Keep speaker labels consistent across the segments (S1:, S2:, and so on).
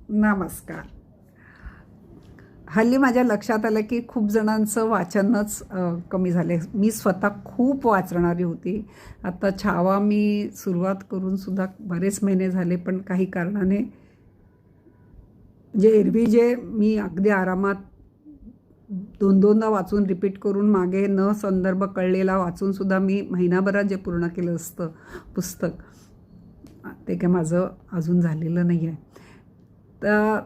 S1: नमस्कार. हल्ली माझ्या लक्षात आलं की खूप जणांचं वाचनच कमी झाले. मी स्वतः खूप वाचणारी होती. आता छावा मी सुरुवात करून सुद्धा बरेच महिने झाले, पण काही कारणाने एरवी मी अगदी आरामात दोनदा वाचून रिपीट करून मागे न संदर्भ कळलेला वाचून सुद्धा मी महिनाभरात जे पूर्ण केलं असतं पुस्तक, ते काय माझं अजून झालेलं नाही आहे. तर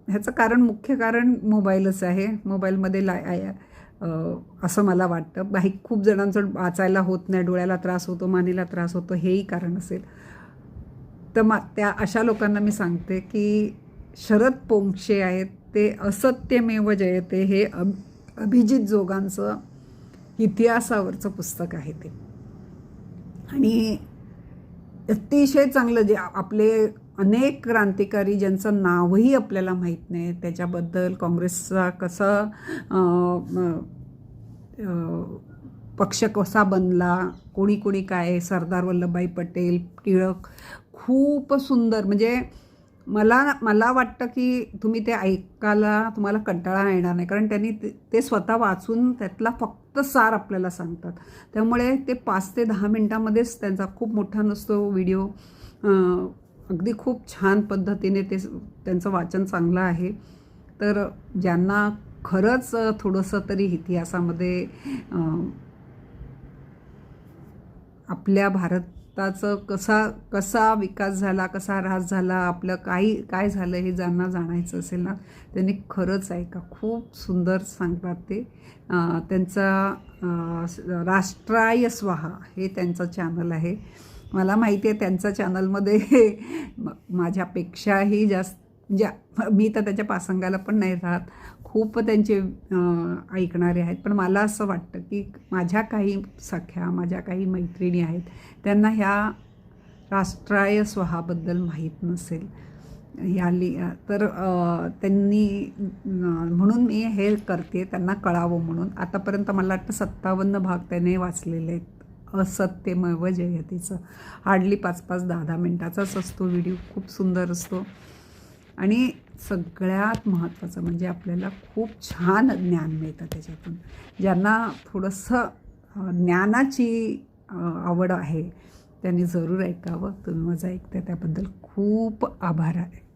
S1: ह्याचं मुख्य कारण मोबाईलच आहे. मोबाईलमध्ये असं मला वाटतं. खूप जणांचं वाचायला होत नाही, डोळ्याला त्रास होतो, मानेला त्रास होतो, हेही कारण असेल. तर त्या अशा लोकांना मी सांगते की शरद पोंक्षे आहेत ते असत्यमेव जयते हे अभिजित जोगांचं इतिहासावरचं पुस्तक आहे ते. आणि अतिशय चांगलं, जे आपले अनेक क्रांतिकारी ज्यांचं नावही आपल्याला माहीत नाही, त्याच्याबद्दल काँग्रेसचा कसा पक्ष कसा बनला, कोणी कोणी काय, सरदार वल्लभभाई पटेल, टिळक, खूप सुंदर. म्हणजे मला वाटतं की तुम्ही ते ऐकायला तुम्हाला कंटाळा येणार नाही, कारण त्यांनी ते स्वतः वाचून त्यातला फक्त सार आपल्याला सांगतात. त्यामुळे ते 5 ते 10 मिनटामध्येच, त्यांचा खूप मोठा नसतो व्हिडिओ, अगदी खूप छान पद्धतीने त्यांचं वाचन चांगलं आहे. तर ज्यांना खरंच थोडंसं तरी इतिहासामध्ये आपल्या भारताचं कसा विकास झाला, कसा ऱ्हास झाला, आपलं काय झालं हे ज्यांना जाणायचं असेल ना, त्यांनी खरंच ऐका. खूप सुंदर सांगतात ते. त्यांचा राष्ट्राय स्वाहा हे त्यांचं चॅनल आहे. मला माहिती आहे त्यांच्या चॅनलमध्ये माझ्यापेक्षाही जास्त, म्हणजे मी तर त्याच्या पासंगाला पण नाही राहत, खूप त्यांचे ऐकणारे आहेत. पण मला असं वाटतं की माझ्या काही सख्या, माझ्या काही मैत्रिणी आहेत, त्यांना ह्या राष्ट्राय स्वाहाबद्दल माहीत नसेल. तर त्यांनी, म्हणून मी हे करते, त्यांना कळावं म्हणून. आतापर्यंत मला वाटतं 57 भाग त्याने वाचलेले आहेत असत्यमेव जयतेचं. हार्डली 5-5, 10-10 मिनटाचाच असतो व्हिडिओ, खूप सुंदर असतो. आणि सगळ्यात महत्त्वाचं म्हणजे आपल्याला खूप छान ज्ञान मिळतं त्याच्यातून. ज्यांना थोडंसं ज्ञानाची आवड आहे त्यांनी जरूर ऐकावं. तुम्ही माझं ऐकता त्याबद्दल खूप आभार आहे.